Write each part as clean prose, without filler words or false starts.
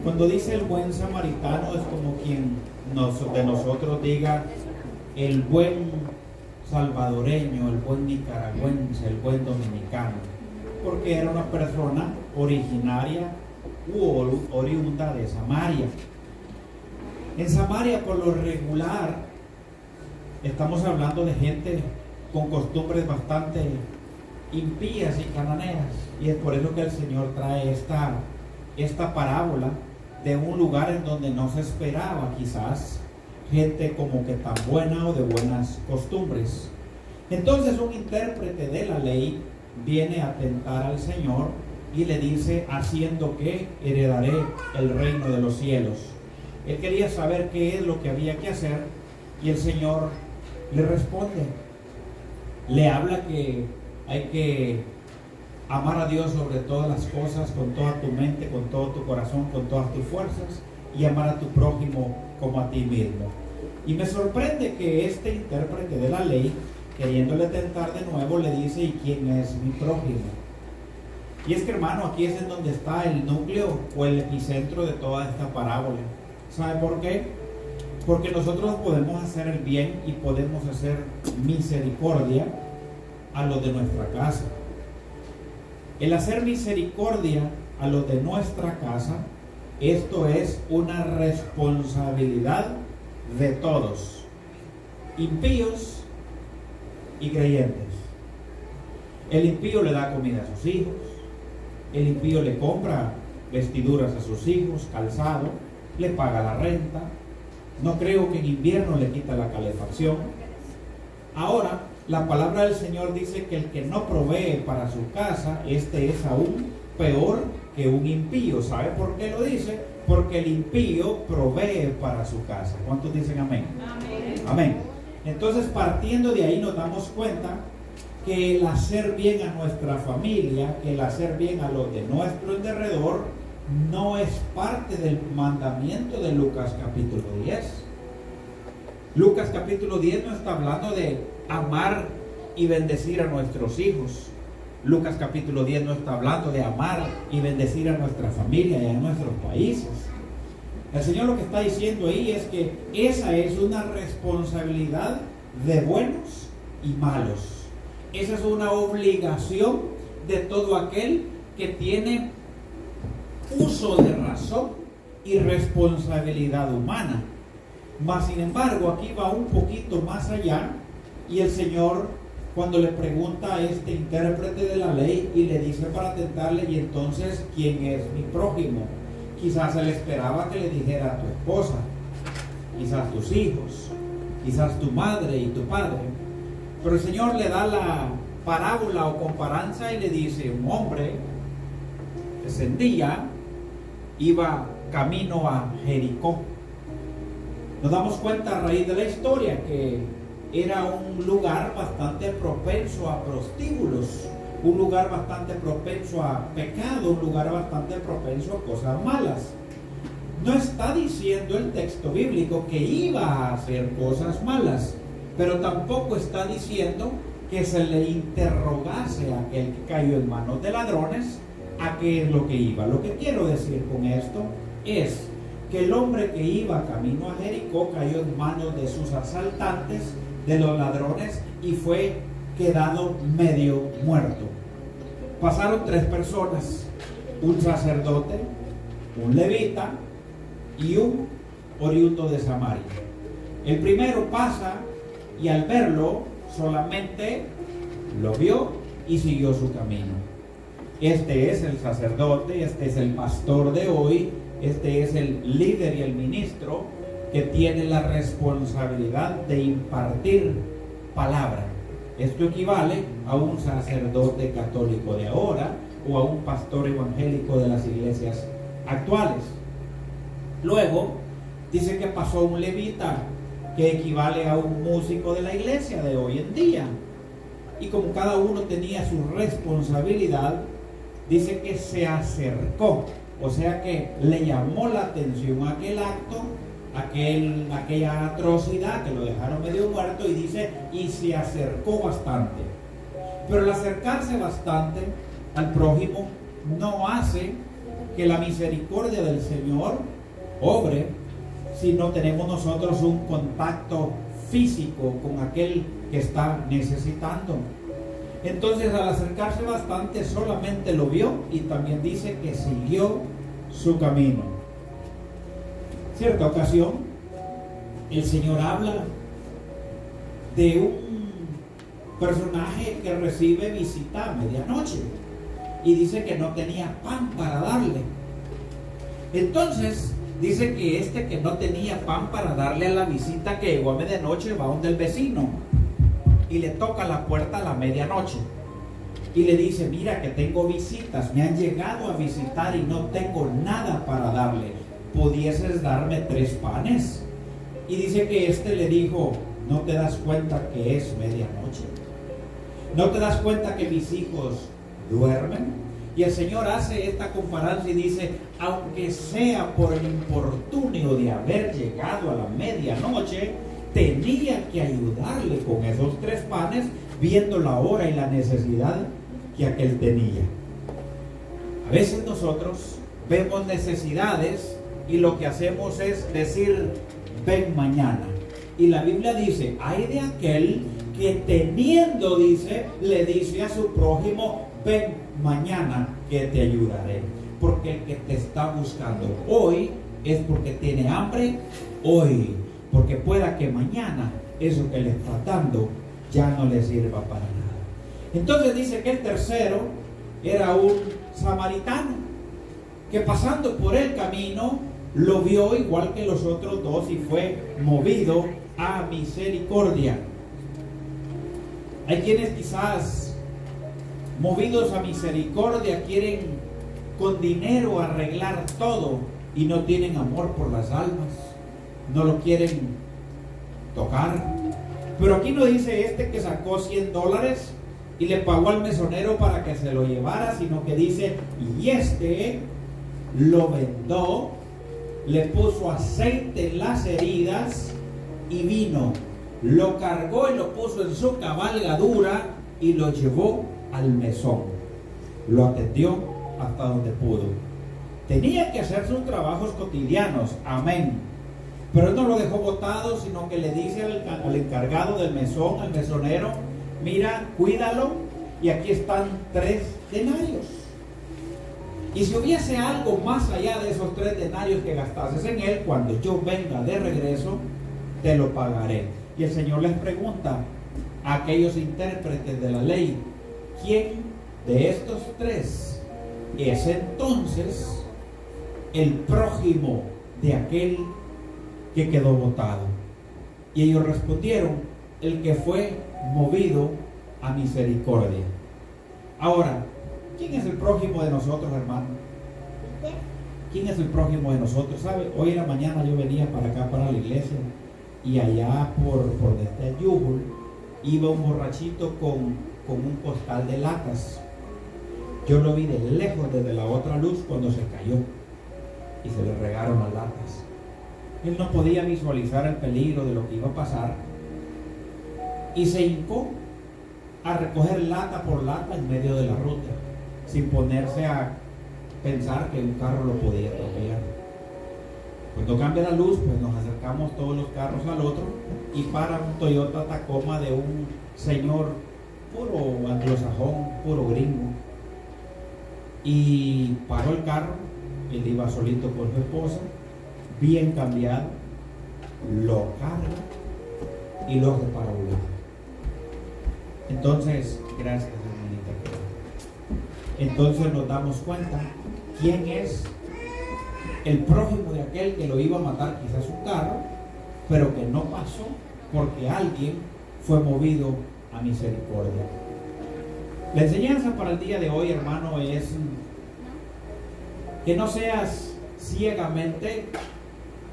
Cuando dice el buen samaritano es como quien de nosotros diga el buen salvadoreño, el buen nicaragüense, el buen dominicano, porque era una persona originaria u oriunda de Samaria. En Samaria, por lo regular, estamos hablando de gente con costumbres bastante impías y cananeas, y es por eso que el Señor trae esta parábola de un lugar en donde no se esperaba quizás gente como que tan buena o de buenas costumbres. Entonces un intérprete de la ley viene a tentar al Señor y le dice: haciendo que heredaré el reino de los cielos. Él quería saber qué es lo que había que hacer, y el Señor le responde, le habla que hay que amar a Dios sobre todas las cosas, con toda tu mente, con todo tu corazón, con todas tus fuerzas, y amar a tu prójimo como a ti mismo. Y me sorprende que este intérprete de la ley, queriéndole tentar de nuevo, le dice: ¿y quién es mi prójimo? Y es que, hermano, aquí es en donde está el núcleo o el epicentro de toda esta parábola. ¿Sabe por qué? Porque nosotros podemos hacer el bien y podemos hacer misericordia a los de nuestra casa. El hacer misericordia a los de nuestra casa, esto es una responsabilidad de todos, impíos y creyentes. El impío le da comida a sus hijos, el impío le compra vestiduras a sus hijos, calzado, le paga la renta, no creo que en invierno le quita la calefacción. Ahora, la palabra del Señor dice que el que no provee para su casa, este es aún peor que un impío. ¿Sabe por qué lo dice? Porque el impío provee para su casa. ¿Cuántos dicen amén? Amén. Amén. Entonces, partiendo de ahí, nos damos cuenta que el hacer bien a nuestra familia, que el hacer bien a los de nuestro alrededor, no es parte del mandamiento de Lucas capítulo 10. Lucas capítulo 10 no está hablando de amar y bendecir a nuestros hijos. Lucas capítulo 10 no está hablando de amar y bendecir a nuestra familia y a nuestros países. El Señor lo que está diciendo ahí es que esa es una responsabilidad de buenos y malos. Esa es una obligación de todo aquel que tiene uso de razón y responsabilidad humana. Mas sin embargo, aquí va un poquito más allá, y el Señor, cuando le pregunta a este intérprete de la ley y le dice para tentarle: y entonces, ¿quién es mi prójimo? Quizás él esperaba que le dijera a tu esposa, quizás tus hijos, quizás tu madre y tu padre, pero el Señor le da la parábola o comparanza y le dice: un hombre descendía, iba camino a Jericó. Nos damos cuenta a raíz de la historia que era un lugar bastante propenso a prostíbulos, un lugar bastante propenso a pecado, un lugar bastante propenso a cosas malas. No está diciendo el texto bíblico que iba a hacer cosas malas, pero tampoco está diciendo que se le interrogase a aquel que cayó en manos de ladrones a qué es lo que iba. Lo que quiero decir con esto es que el hombre que iba camino a Jericó cayó en manos de sus asaltantes, de los ladrones, y fue quedado medio muerto. Pasaron 3 personas: un sacerdote, un levita y un oriundo de Samaria. El primero pasa y al verlo solamente lo vio y siguió su camino. Este es el sacerdote, este es el pastor de hoy, este es el líder y el ministro que tiene la responsabilidad de impartir palabra. Esto equivale a un sacerdote católico de ahora o a un pastor evangélico de las iglesias actuales. Luego dice que pasó un levita, que equivale a un músico de la iglesia de hoy en día. Y como cada uno tenía su responsabilidad, dice que se acercó, o sea que le llamó la atención aquel acto, aquella atrocidad que lo dejaron medio muerto, y dice, y se acercó bastante. Pero el acercarse bastante al prójimo no hace que la misericordia del Señor obre si no tenemos nosotros un contacto físico con aquel que está necesitando. Entonces, al acercarse bastante, solamente lo vio y también dice que siguió su camino. Cierta ocasión, el Señor habla de un personaje que recibe visita a medianoche y dice que no tenía pan para darle. Entonces dice que este que no tenía pan para darle a la visita que llegó a medianoche va donde el vecino y le toca la puerta a la medianoche y le dice: mira que tengo visitas, me han llegado a visitar y no tengo nada para darle, ¿pudieses darme 3 panes? Y dice que este le dijo: ¿no te das cuenta que es medianoche? ¿No te das cuenta que mis hijos duermen? Y el Señor hace esta comparación y dice: aunque sea por el infortunio de haber llegado a la medianoche, tenía que ayudarle con esos 3 panes, viendo la hora y la necesidad que aquel tenía. A veces nosotros vemos necesidades y lo que hacemos es decir: ven mañana. Y la Biblia dice: hay de aquel que teniendo, dice, le dice a su prójimo: ven mañana que te ayudaré. Porque el que te está buscando hoy es porque tiene hambre hoy, porque pueda que mañana eso que le está dando ya no le sirva para nada. Entonces dice que el tercero era un samaritano que pasando por el camino lo vio igual que los otros 2 y fue movido a misericordia. Hay quienes quizás movidos a misericordia quieren con dinero arreglar todo y no tienen amor por las almas, no lo quieren tocar. Pero aquí no dice este que sacó $100 y le pagó al mesonero para que se lo llevara, sino que dice: y este lo vendó, le puso aceite en las heridas y vino, lo cargó y lo puso en su cabalgadura y lo llevó al mesón, lo atendió hasta donde pudo. Tenía que hacer sus trabajos cotidianos, amén, pero él no lo dejó botado, sino que le dice al encargado del mesón, al mesonero: mira, cuídalo, y aquí están 3 denarios. Y si hubiese algo más allá de esos 3 denarios que gastases en él, cuando yo venga de regreso, te lo pagaré. Y el Señor les pregunta a aquellos intérpretes de la ley: ¿quién de estos 3 es entonces el prójimo de aquel que quedó botado? Y ellos respondieron: el que fue movido a misericordia. Ahora, ¿quién es el prójimo de nosotros, hermano? ¿Quién es el prójimo de nosotros? ¿Sabe? Hoy en la mañana yo venía para acá, para la iglesia, y allá por desde Yujul iba un borrachito con un costal de latas. Yo lo vi de lejos desde la otra luz cuando se cayó y se le regaron las latas. Él no podía visualizar el peligro de lo que iba a pasar y se hincó a recoger lata por lata en medio de la ruta, sin ponerse a pensar que un carro lo podía atropellar. Cuando cambia la luz, pues nos acercamos todos los carros al otro y para un Toyota Tacoma de un señor puro anglosajón, puro gringo. Y paró el carro, él iba solito con su esposa, bien cambiado, lo carga y lo repara. Entonces, gracias, hermanita. Entonces nos damos cuenta quién es el prójimo de aquel que lo iba a matar, quizás un carro, pero que no pasó porque alguien fue movido a misericordia. La enseñanza para el día de hoy, hermano, es que no seas ciegamente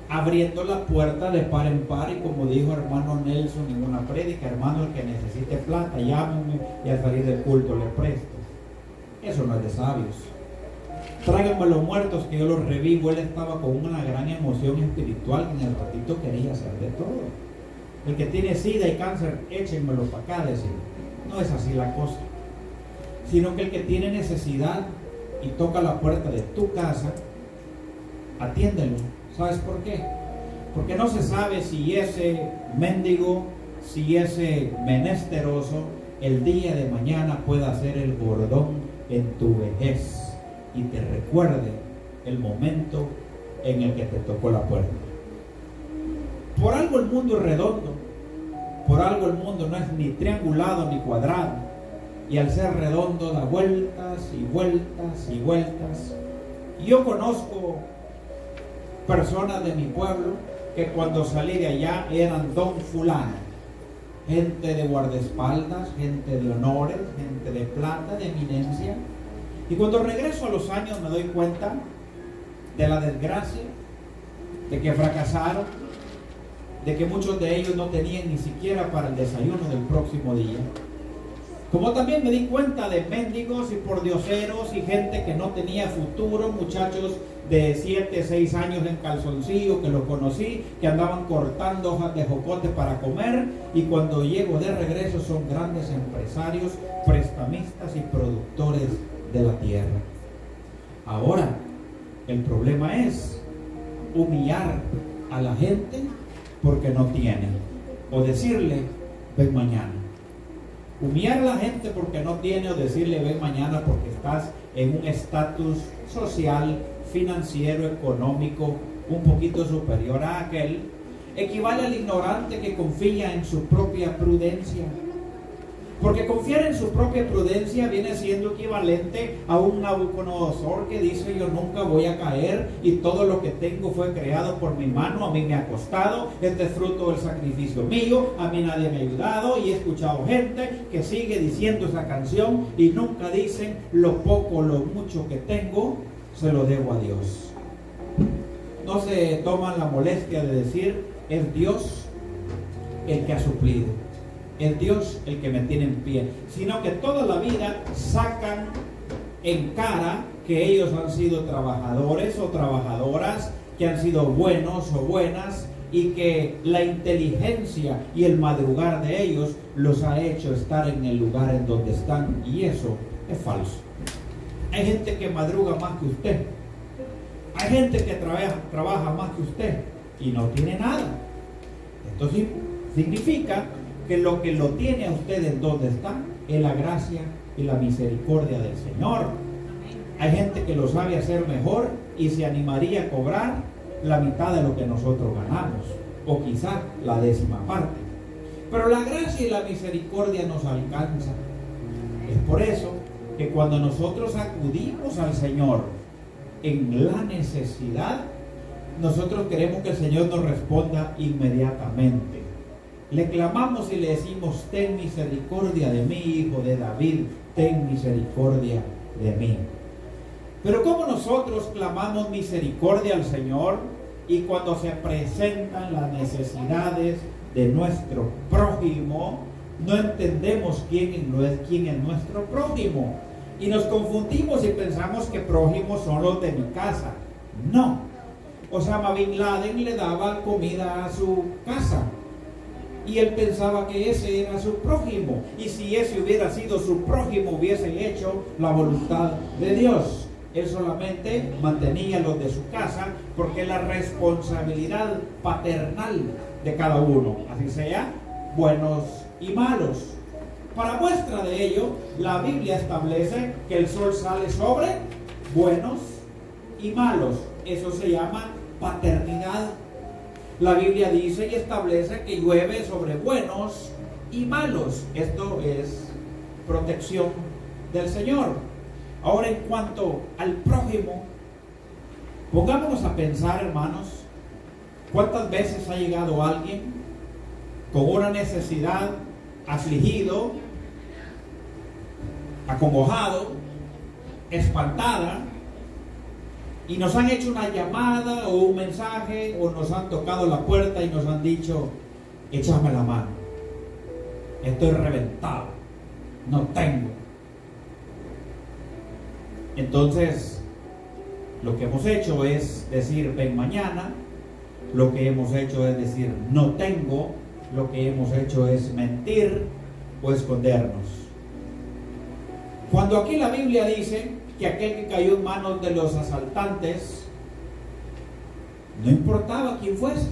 abriendo la puerta de par en par, y como dijo hermano Nelson en una prédica: hermano, el que necesite plata, llámeme y al salir del culto le presto. Eso no es de sabios. Tráiganme los muertos que yo los revivo. Él estaba con una gran emoción espiritual que en el ratito quería hacer de todo. El que tiene sida y cáncer, échenmelo para acá, decir. No es así la cosa, sino que el que tiene necesidad, y toca la puerta de tu casa, atiéndelo. ¿Sabes por qué? Porque no se sabe si ese mendigo, si ese menesteroso, el día de mañana pueda ser el bordón en tu vejez y te recuerde el momento en el que te tocó la puerta. Por algo el mundo es redondo, por algo el mundo no es ni triangulado ni cuadrado, y al ser redondo da vueltas y vueltas y vueltas. Y yo conozco personas de mi pueblo que cuando salí de allá eran don fulano, gente de guardaespaldas, gente de honores, gente de plata, de eminencia, y cuando regreso a los años me doy cuenta de la desgracia, de que fracasaron, de que muchos de ellos no tenían ni siquiera para el desayuno del próximo día. Como también me di cuenta de mendigos y pordioseros y gente que no tenía futuro, muchachos de 7, 6 años en calzoncillo que los conocí, que andaban cortando hojas de jocote para comer, y cuando llego de regreso son grandes empresarios, prestamistas y productores de la tierra. Ahora, el problema es humillar a la gente porque no tiene, o decirle ven mañana. Humillar a la gente porque no tiene, o decirle ven mañana porque estás en un estatus social, financiero, económico un poquito superior a aquel, equivale al ignorante que confía en su propia prudencia. Porque confiar en su propia prudencia viene siendo equivalente a un Nabucodonosor que dice yo nunca voy a caer y todo lo que tengo fue creado por mi mano, a mí me ha costado, este es fruto del sacrificio mío, a mí nadie me ha ayudado, y he escuchado gente que sigue diciendo esa canción y nunca dicen lo poco, lo mucho que tengo, se lo debo a Dios. No se toman la molestia de decir es Dios el que ha suplido, es Dios el que me tiene en pie, sino que toda la vida sacan en cara que ellos han sido trabajadores o trabajadoras, que han sido buenos o buenas, y que la inteligencia y el madrugar de ellos los ha hecho estar en el lugar en donde están, y eso es falso. Hay gente que madruga más que usted, hay gente que trabaja más que usted y no tiene nada. Entonces significa que lo tiene a usted en donde está es la gracia y la misericordia del Señor. Hay gente que lo sabe hacer mejor y se animaría a cobrar la mitad de lo que nosotros ganamos, o quizá la 10ª parte. Pero la gracia y la misericordia nos alcanza. Es por eso que cuando nosotros acudimos al Señor en la necesidad, nosotros queremos que el Señor nos responda inmediatamente. Le clamamos y le decimos ten misericordia de mí, hijo de David, ten misericordia de mí. Pero ¿cómo nosotros clamamos misericordia al Señor y cuando se presentan las necesidades de nuestro prójimo no entendemos quién es nuestro prójimo? Y nos confundimos y pensamos que prójimos son los de mi casa. No. Osama Bin Laden le daba comida a su casa y él pensaba que ese era su prójimo, y si ese hubiera sido su prójimo hubiese hecho la voluntad de Dios. Él solamente mantenía los de su casa porque es la responsabilidad paternal de cada uno, así sea buenos y malos. Para muestra de ello, la Biblia establece que el sol sale sobre buenos y malos. Eso se llama paternidad. La Biblia dice y establece que llueve sobre buenos y malos. Esto es protección del Señor. Ahora, en cuanto al prójimo, pongámonos a pensar, hermanos, ¿cuántas veces ha llegado alguien con una necesidad, afligido, acongojado, espantada, y nos han hecho una llamada o un mensaje o nos han tocado la puerta y nos han dicho échame la mano, estoy reventado, no tengo? Entonces lo que hemos hecho es decir ven mañana, lo que hemos hecho es decir no tengo, lo que hemos hecho es mentir o escondernos. Cuando aquí la Biblia dice que aquel que cayó en manos de los asaltantes, no importaba quién fuese,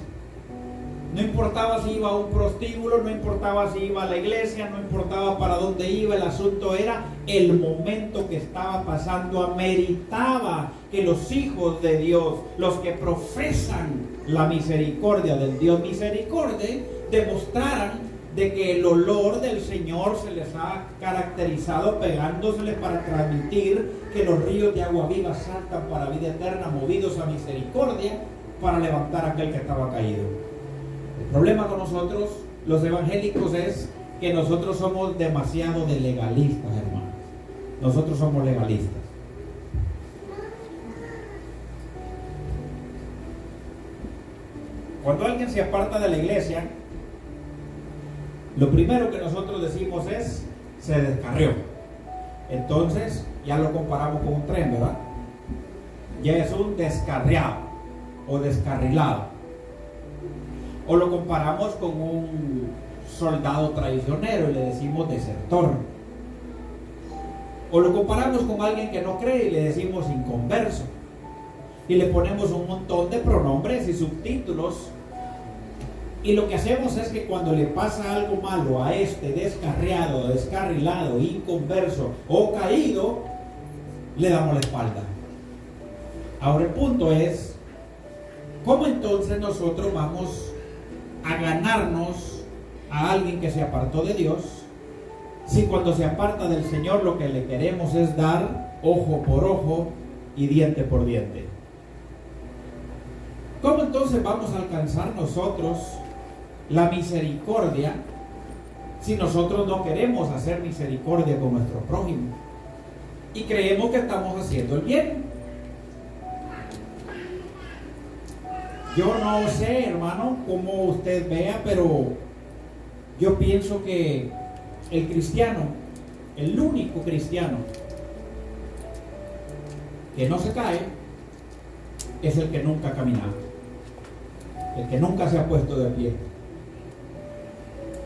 no importaba si iba a un prostíbulo, no importaba si iba a la iglesia, no importaba para dónde iba, el asunto era el momento que estaba pasando. Ameritaba que los hijos de Dios, los que profesan la misericordia del Dios misericordia, demostraran de que el olor del Señor se les ha caracterizado pegándoseles para transmitir que los ríos de agua viva saltan para vida eterna, movidos a misericordia para levantar a aquel que estaba caído. El problema con nosotros, los evangélicos, es que nosotros somos demasiado de legalistas, hermanos. Nosotros somos legalistas. Cuando alguien se aparta de la iglesia, lo primero que nosotros decimos es, se descarrió. Entonces, ya lo comparamos con un tren, ¿verdad? Ya es un descarriado o descarrilado. O lo comparamos con un soldado traicionero y le decimos desertor. O lo comparamos con alguien que no cree y le decimos inconverso. Y le ponemos un montón de pronombres y subtítulos. Y lo que hacemos es que cuando le pasa algo malo a este descarriado, descarrilado, inconverso o caído, le damos la espalda. Ahora el punto es, ¿cómo entonces nosotros vamos a ganarnos a alguien que se apartó de Dios, si cuando se aparta del Señor lo que le queremos es dar ojo por ojo y diente por diente? ¿Cómo entonces vamos a alcanzar nosotros la misericordia si nosotros no queremos hacer misericordia con nuestro prójimo y creemos que estamos haciendo el bien? Yo no sé, hermano, cómo usted vea, pero yo pienso que el cristiano, el único cristiano que no se cae, es el que nunca ha caminado, el que nunca se ha puesto de pie.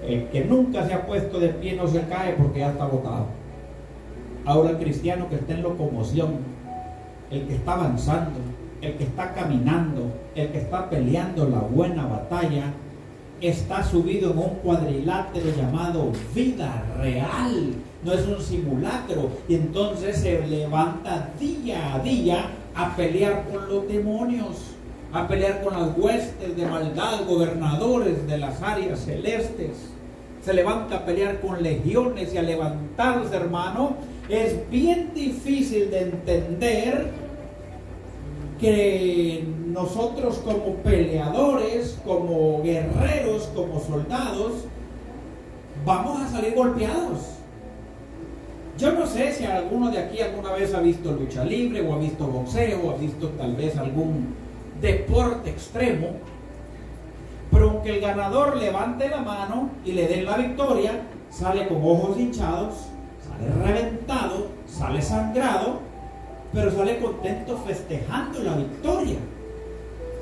El que nunca se ha puesto de pie no se cae porque ya está botado. Ahora el cristiano que está en locomoción, el que está avanzando, el que está caminando, el que está peleando la buena batalla, está subido en un cuadrilátero llamado vida real, no es un simulacro, y entonces se levanta día a día a pelear con los demonios, a pelear con las huestes de maldad, gobernadores de las áreas celestes. Se levanta a pelear con legiones, y al levantarse, hermano, es bien difícil de entender que nosotros como peleadores, como guerreros, como soldados, vamos a salir golpeados. Yo no sé si alguno de aquí alguna vez ha visto lucha libre, o ha visto boxeo, o ha visto tal vez algún deporte extremo, pero aunque el ganador levante la mano y le den la victoria, sale con ojos hinchados, sale reventado, sale sangrado, pero sale contento festejando la victoria.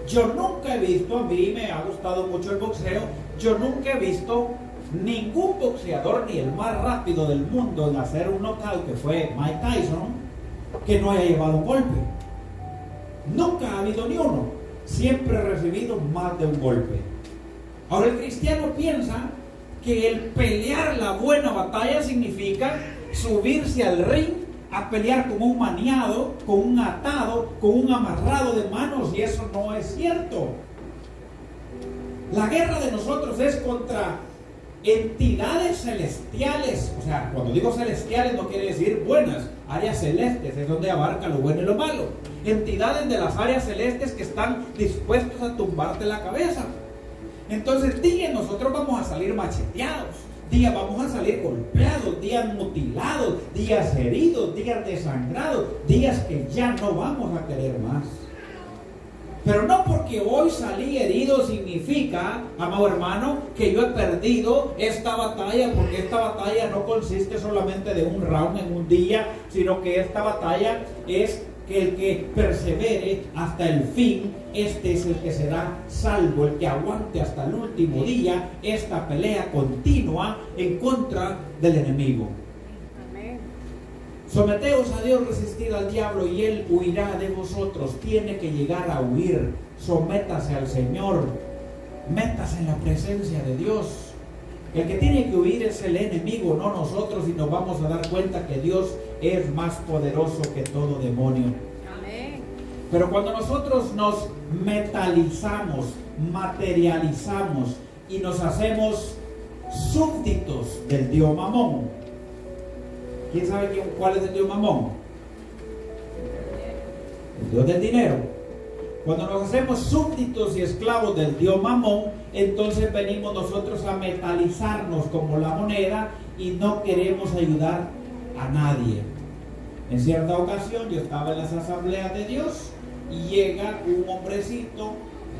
Yo nunca he visto, a mí me ha gustado mucho el boxeo, yo nunca he visto ningún boxeador, ni el más rápido del mundo en hacer un knockout, que fue Mike Tyson, que no haya llevado un golpe. Nunca ha habido ni uno. Siempre he recibido más de un golpe. Ahora el cristiano piensa que el pelear la buena batalla significa subirse al ring a pelear con un maniado, con un atado, con un amarrado de manos, y eso no es cierto. La guerra de nosotros es contra entidades celestiales. O sea, cuando digo celestiales no quiere decir buenas, áreas celestes es donde abarca lo bueno y lo malo. Entidades de las áreas celestes que están dispuestos a tumbarte la cabeza. Entonces, día nosotros vamos a salir macheteados, día vamos a salir golpeados, días mutilados, días heridos, días desangrados, días que ya no vamos a querer más. Pero no porque hoy salí herido significa, amado hermano, que yo he perdido esta batalla, porque esta batalla no consiste solamente de un round en un día, sino que esta batalla es que el que persevere hasta el fin, este es el que será salvo, el que aguante hasta el último día esta pelea continua en contra del enemigo. Someteos a Dios, resistid al diablo y él huirá de vosotros. Tiene que llegar a huir. Sométase al Señor. Métase en la presencia de Dios. El que tiene que huir es el enemigo, no nosotros, y nos vamos a dar cuenta que Dios es más poderoso que todo demonio. Amén. Pero cuando nosotros nos metalizamos, materializamos y nos hacemos súbditos del Dios Mamón. ¿Quién sabe cuál es el Dios Mamón? El Dios del dinero. Cuando nos hacemos súbditos y esclavos del Dios Mamón, entonces venimos nosotros a metalizarnos como la moneda y no queremos ayudar a nadie. En cierta ocasión yo estaba en las asambleas de Dios y llega un hombrecito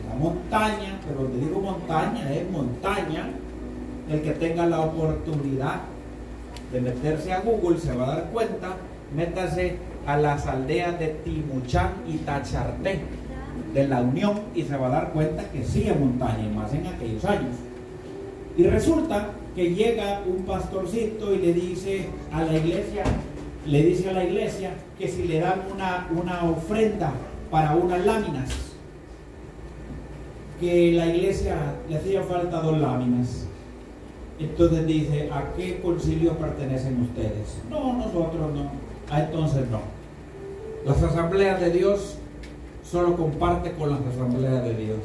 en la montaña, pero te digo montaña, es montaña. El que tenga la oportunidad de meterse a Google se va a dar cuenta. Métase a las aldeas de Timuchán y Tacharté de la Unión y se va a dar cuenta que sí es montaña, más en aquellos años. Y resulta que llega un pastorcito y le dice a la iglesia, que si le dan una ofrenda para unas láminas, que la iglesia le hacía falta 2 láminas. Entonces dice, ¿a qué concilio pertenecen ustedes? No, nosotros no. Entonces no. Las asambleas de Dios solo comparte con las asambleas de Dios.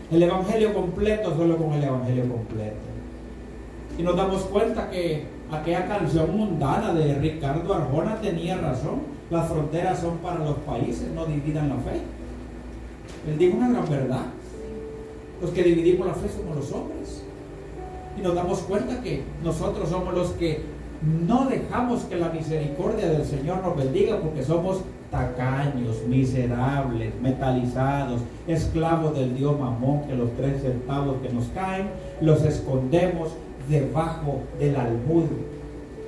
El evangelio completo solo con el evangelio completo. Y nos damos cuenta que aquella canción mundana de Ricardo Arjona tenía razón. Las fronteras son para los países, no dividan la fe. Él dijo una gran verdad. Los que dividimos la fe somos los hombres. Y nos damos cuenta que nosotros somos los que no dejamos que la misericordia del Señor nos bendiga, porque somos tacaños, miserables, metalizados, esclavos del Dios Mamón, que los 3 centavos que nos caen los escondemos debajo del almud,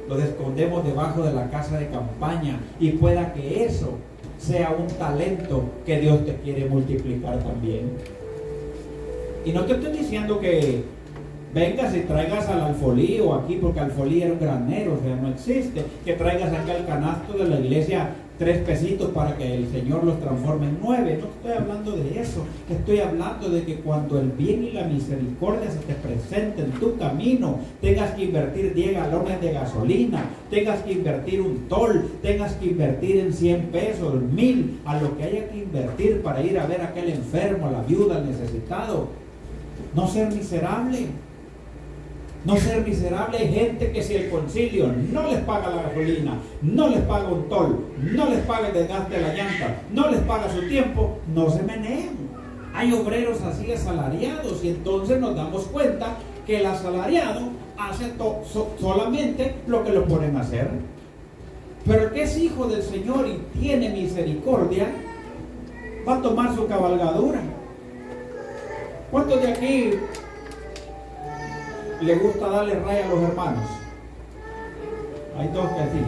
los escondemos debajo de la casa de campaña, y pueda que eso sea un talento que Dios te quiere multiplicar también. Y no te estoy diciendo que vengas y traigas al alfolí o aquí, porque alfolí era un granero, o sea, no existe, que traigas acá al canasto de la iglesia 3 pesitos para que el Señor los transforme en 9. No estoy hablando de eso. Estoy hablando de que cuando el bien y la misericordia se te presenten en tu camino, tengas que invertir 10 galones de gasolina, tengas que invertir un tol, tengas que invertir en 100 pesos, 1000, a lo que haya que invertir para ir a ver a aquel enfermo, a la viuda, al necesitado. No ser miserable. No ser miserable. Hay gente que si el concilio no les paga la gasolina, no les paga un tol, no les paga el desgaste de la llanta, no les paga su tiempo, no se menean. Hay obreros así asalariados, y entonces nos damos cuenta que el asalariado hace solamente lo que lo ponen a hacer. Pero el que es hijo del Señor y tiene misericordia va a tomar su cabalgadura. ¿Cuántos de aquí le gusta darle raya a los hermanos? Hay 2 que sí.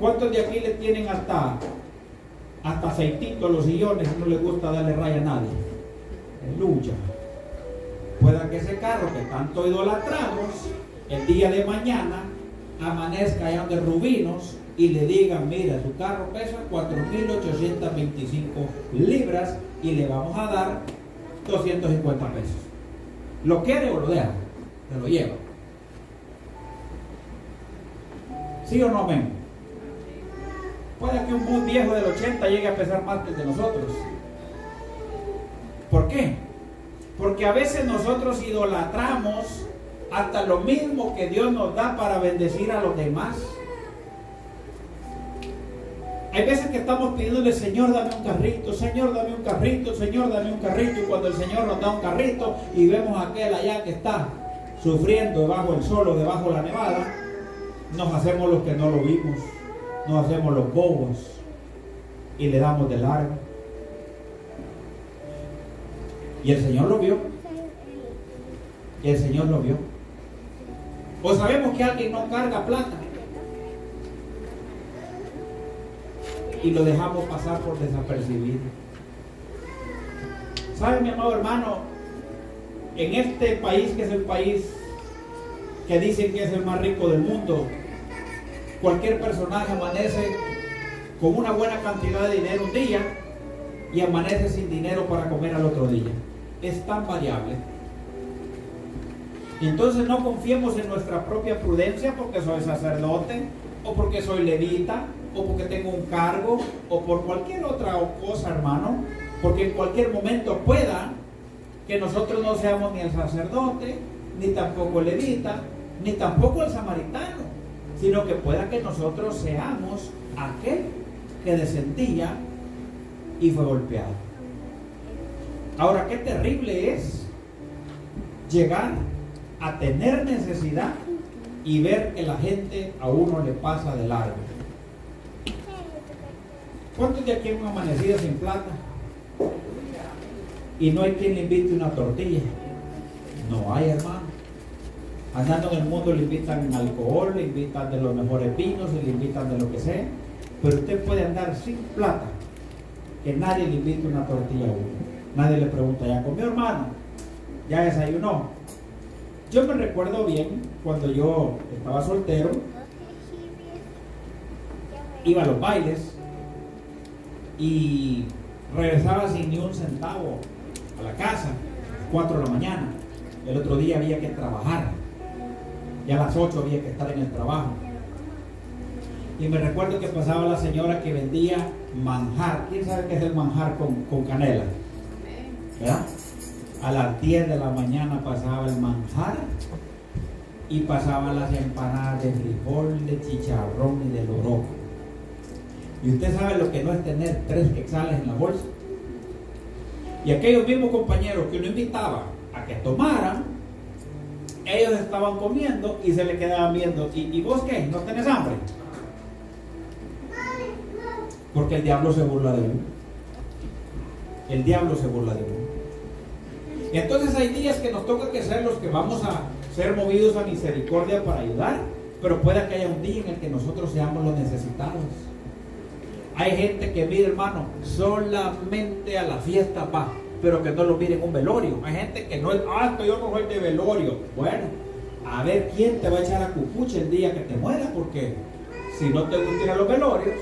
¿Cuántos de aquí le tienen hasta aceitito a los sillones y no les gusta darle raya a nadie? Aleluya. Pueda que ese carro que tanto idolatramos, el día de mañana amanezca allá de rubinos y le digan, mira, tu carro pesa 4.825 libras y le vamos a dar 250 pesos. ¿Lo quiere o lo deja? Se lo lleva. ¿Sí o no, amén? Puede que un bus viejo del 80 llegue a pesar más que el de nosotros. ¿Por qué? Porque a veces nosotros idolatramos hasta lo mismo que Dios nos da para bendecir a los demás. Hay veces que estamos pidiéndole, Señor, dame un carrito, Señor, dame un carrito, Señor, dame un carrito, y cuando el Señor nos da un carrito y vemos a aquel allá que está sufriendo debajo del sol o debajo de la nevada, nos hacemos los que no lo vimos, nos hacemos los bobos y le damos de largo. Y el Señor lo vio. Y el Señor lo vio. O sabemos que alguien no carga plata y lo dejamos pasar por desapercibido. ¿Sabe, mi amado hermano? En este país, que es el país que dicen que es el más rico del mundo, Cualquier personaje amanece con una buena cantidad de dinero un día y amanece sin dinero para comer al otro día. Es tan variable. Y entonces no confiemos en nuestra propia prudencia porque soy sacerdote, o porque soy levita, o porque tengo un cargo, o por cualquier otra cosa, hermano, porque en cualquier momento pueda que nosotros no seamos ni el sacerdote, ni tampoco el levita, ni tampoco el samaritano, sino que pueda que nosotros seamos aquel que descendía y fue golpeado. Ahora, qué terrible es llegar a tener necesidad y ver que la gente a uno le pasa de largo. ¿Cuántos de aquí han amanecido sin plata? Y no hay quien le invite una tortilla. No hay, hermano. Andando en el mundo le invitan alcohol, le invitan de los mejores vinos, le invitan de lo que sea. Pero usted puede andar sin plata, que nadie le invite una tortilla a uno. Nadie le pregunta, ¿ya comió, hermano? ¿Ya desayunó? Yo me recuerdo bien cuando yo estaba soltero, iba a los bailes y regresaba sin ni un centavo a la casa, 4 de la mañana. El otro día había que trabajar, ya a las 8 había que estar en el trabajo. Y me recuerdo que pasaba la señora que vendía manjar. ¿Quién sabe qué es el manjar con canela? ¿Verdad? A las 10 de la mañana pasaba el manjar y pasaban las empanadas de frijol, de chicharrón y de loroco. Y usted sabe lo que no es tener 3 quetzales en la bolsa. Y aquellos mismos compañeros que uno invitaba a que tomaran, ellos estaban comiendo y se le quedaban viendo. ¿Y vos qué? ¿No tenés hambre? Porque el diablo se burla de uno. El diablo se burla de uno. Y entonces hay días que nos toca que ser los que vamos a ser movidos a misericordia para ayudar, pero puede que haya un día en el que nosotros seamos los necesitados. Hay gente que mira, hermano, solamente a la fiesta va, pero que no lo mire en un velorio. Hay gente que no es, que yo no soy de velorio. Bueno, a ver quién te va a echar a cucucha el día que te mueras, porque si no te gustan ir a los velorios,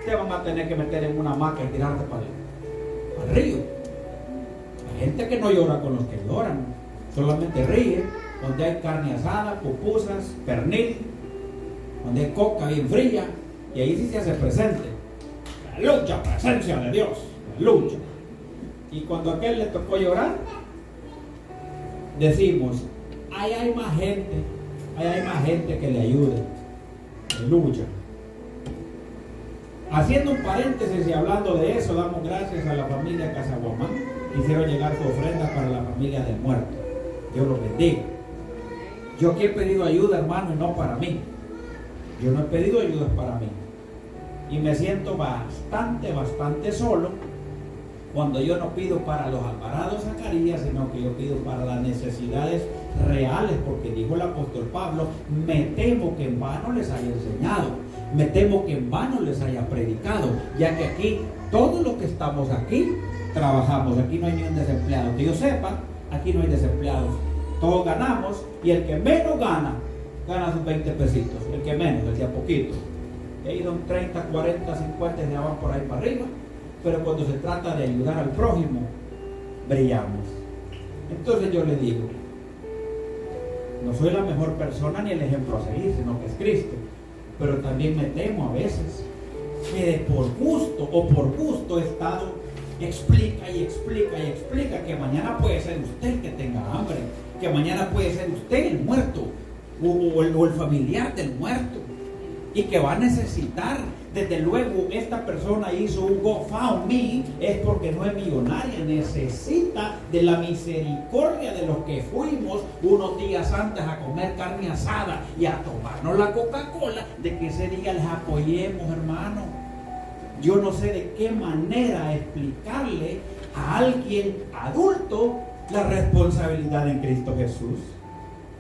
te van a tener que meter en una hamaca y tirarte para el río. Hay gente que no llora con los que lloran, solamente ríe, donde hay carne asada, pupusas, pernil, donde hay coca bien fría, y ahí sí se hace presente. La lucha, presencia de Dios, la lucha. Y cuando a aquel le tocó llorar, decimos, ahí hay más gente que le ayude. Aleluya. Haciendo un paréntesis y hablando de eso, damos gracias a la familia Casaguamán. Hicieron llegar su ofrenda para la familia del muerto. Dios los bendiga. Yo aquí he pedido ayuda, hermano, y no para mí. Yo no he pedido ayuda para mí. Y me siento bastante solo cuando yo no pido para los Alvarado Zacarías, sino que yo pido para las necesidades reales, porque dijo el apóstol Pablo, me temo que en vano les haya enseñado, me temo que en vano les haya predicado, ya que aquí, todos los que estamos aquí, trabajamos, aquí no hay ni un desempleado, que yo sepa, aquí no hay desempleados, todos ganamos, y el que menos gana sus 20 pesitos, el que menos, el de a poquito, he ido en 30, 40, 50, ya van por ahí para arriba, pero cuando se trata de ayudar al prójimo, brillamos. Entonces yo le digo, no soy la mejor persona ni el ejemplo a seguir, sino que es Cristo, pero también me temo a veces que por gusto he estado, explica que mañana puede ser usted el que tenga hambre, que mañana puede ser usted el muerto, o el familiar del muerto, y que va a necesitar. Desde luego esta persona hizo un GoFundMe, es porque no es millonaria, necesita de la misericordia de los que fuimos unos días antes a comer carne asada y a tomarnos la Coca-Cola, de que ese día les apoyemos, hermano. Yo no sé de qué manera explicarle a alguien adulto la responsabilidad en Cristo Jesús.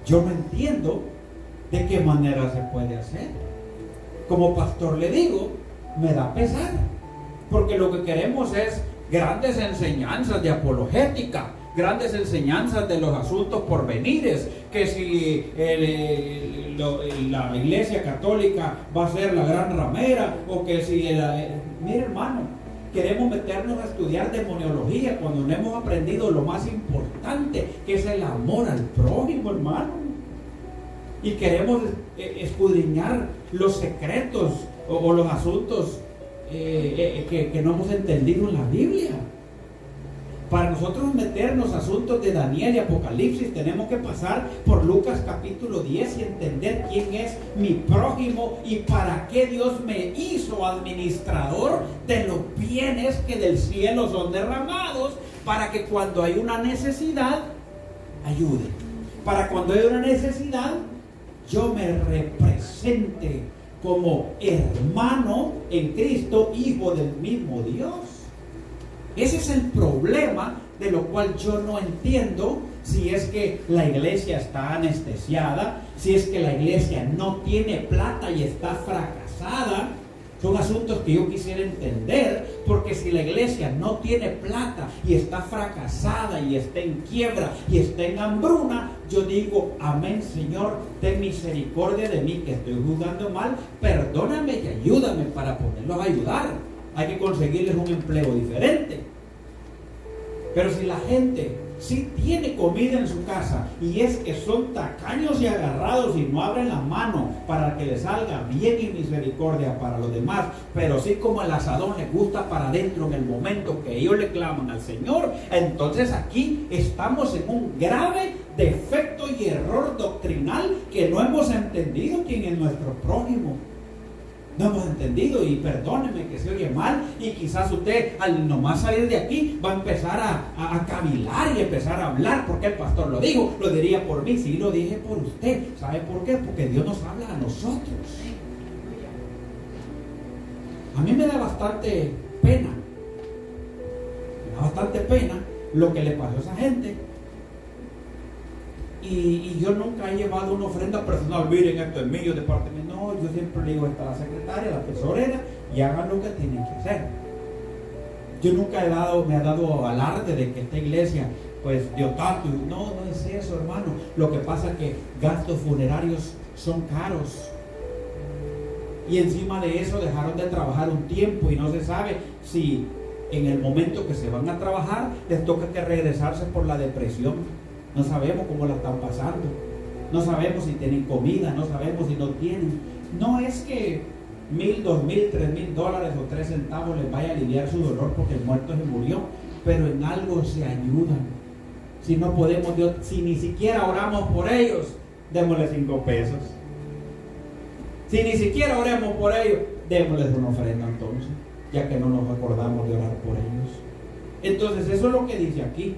Yo no entiendo de qué manera se puede hacer. Como pastor le digo, me da pesar, porque lo que queremos es grandes enseñanzas de apologética, grandes enseñanzas de los asuntos porvenires, que si la iglesia católica va a ser la gran ramera, o que si mire, hermano, queremos meternos a estudiar demoniología cuando no hemos aprendido lo más importante, que es el amor al prójimo, hermano. Y queremos escudriñar los secretos o los asuntos que no hemos entendido en la Biblia. Para nosotros meternos a asuntos de Daniel y Apocalipsis, tenemos que pasar por Lucas capítulo 10 y entender quién es mi prójimo y para qué Dios me hizo administrador de los bienes que del cielo son derramados, para que cuando hay una necesidad, ayude. Para cuando hay una necesidad, yo me represente como hermano en Cristo, hijo del mismo Dios. Ese es el problema, de lo cual yo no entiendo si es que la iglesia está anestesiada, si es que la iglesia no tiene plata y está fracasada. Son asuntos que yo quisiera entender, porque si la iglesia no tiene plata y está fracasada y está en quiebra y está en hambruna, yo digo, amén, Señor, ten misericordia de mí que estoy juzgando mal, perdóname y ayúdame para poderlos ayudar. Hay que conseguirles un empleo diferente. Pero si la gente sí tiene comida en su casa y es que son tacaños y agarrados y no abren la mano para que les salga bien y misericordia para los demás, pero sí como el asadón les gusta para adentro en el momento que ellos le claman al Señor, entonces aquí estamos en un grave defecto y error doctrinal, que no hemos entendido quién es nuestro prójimo. No hemos entendido, y perdóneme que se oye mal, y quizás usted al nomás salir de aquí va a empezar a cavilar y empezar a hablar, porque el pastor lo dijo, lo diría por mí, sí, lo dije por usted. ¿Sabe por qué? Porque Dios nos habla a nosotros. A mí me da bastante pena, lo que le pasó a esa gente. Y yo nunca he llevado una ofrenda personal, miren, esto es mío, de parte mía. No, yo siempre le digo, está la secretaria, la tesorera, y hagan lo que tienen que hacer. Yo nunca me ha dado alarde de que esta iglesia pues dio tanto. No es eso, hermano. Lo que pasa es que gastos funerarios son caros, y encima de eso dejaron de trabajar un tiempo, y no se sabe si en el momento que se van a trabajar les toca que regresarse por la depresión. No sabemos cómo la están pasando, no sabemos si tienen comida, no sabemos si no tienen. No es que $1,000, $2,000, $3,000 o 3 centavos les vaya a aliviar su dolor porque el muerto se murió, pero en algo se ayudan. Si no podemos, Dios, si ni siquiera oramos por ellos, démosle 5 pesos. Si ni siquiera oramos por ellos, démosles una ofrenda entonces, ya que no nos acordamos de orar por ellos. Entonces eso es lo que dice aquí.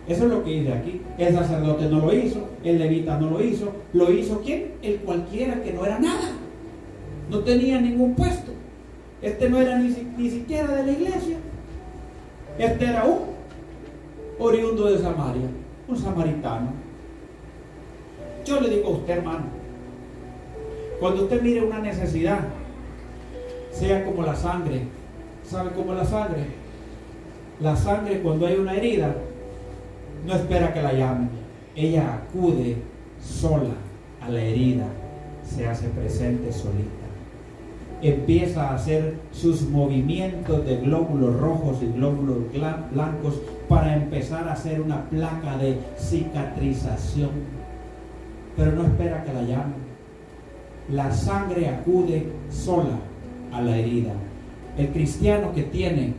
Eso es lo que dice aquí. El sacerdote no lo hizo, el levita no lo hizo. ¿Lo hizo quién? El cualquiera que no era nada, no tenía ningún puesto. Este no era ni siquiera de la iglesia. Este era un oriundo de Samaria, un samaritano. Yo le digo a usted, hermano, cuando usted mire una necesidad, sea como la sangre. ¿Sabe cómo la sangre? La sangre, cuando hay una herida, no espera que la llamen. Ella acude sola a la herida, se hace presente solita. Empieza a hacer sus movimientos de glóbulos rojos y glóbulos blancos para empezar a hacer una placa de cicatrización. Pero no espera que la llamen. La sangre acude sola a la herida. El cristiano que tiene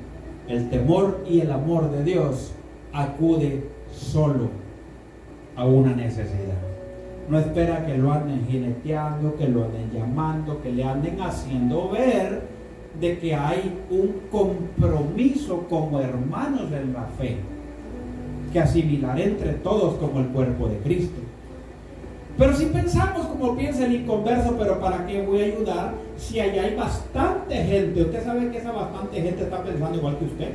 el temor y el amor de Dios acude solo a una necesidad. No espera que lo anden jineteando, que lo anden llamando, que le anden haciendo ver de que hay un compromiso como hermanos en la fe, que asimilar entre todos como el cuerpo de Cristo. Pero si pensamos como piensa el inconverso, pero ¿para qué voy a ayudar si allá hay bastante gente? Usted sabe que esa bastante gente está pensando igual que usted.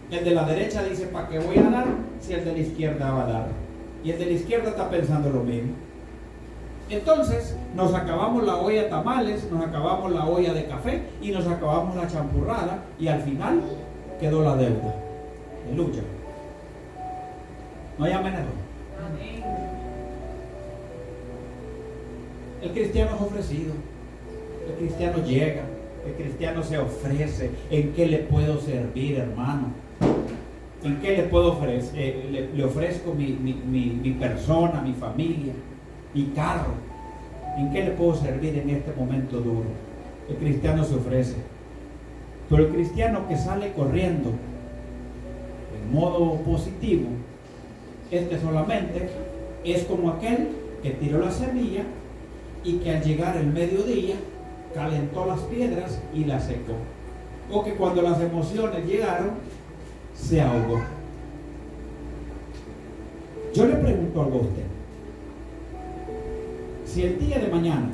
El de la derecha dice, ¿para qué voy a dar si el de la izquierda va a dar? Y el de la izquierda está pensando lo mismo. Entonces nos acabamos la olla de tamales, nos acabamos la olla de café y nos acabamos la champurrada, y al final quedó la deuda. de lucha. No hay amenaza. El cristiano es ofrecido, el cristiano llega, el cristiano se ofrece. ¿En qué le puedo servir, hermano? ¿En qué le puedo ofrecer? Le ofrezco mi persona, mi familia, mi carro. ¿En qué le puedo servir en este momento duro? El cristiano se ofrece. Pero el cristiano que sale corriendo en modo positivo, este solamente es como aquel que tiró la semilla y que al llegar el mediodía calentó las piedras y las secó. O que cuando las emociones llegaron, se ahogó. Yo le pregunto algo a usted. Si el día de mañana,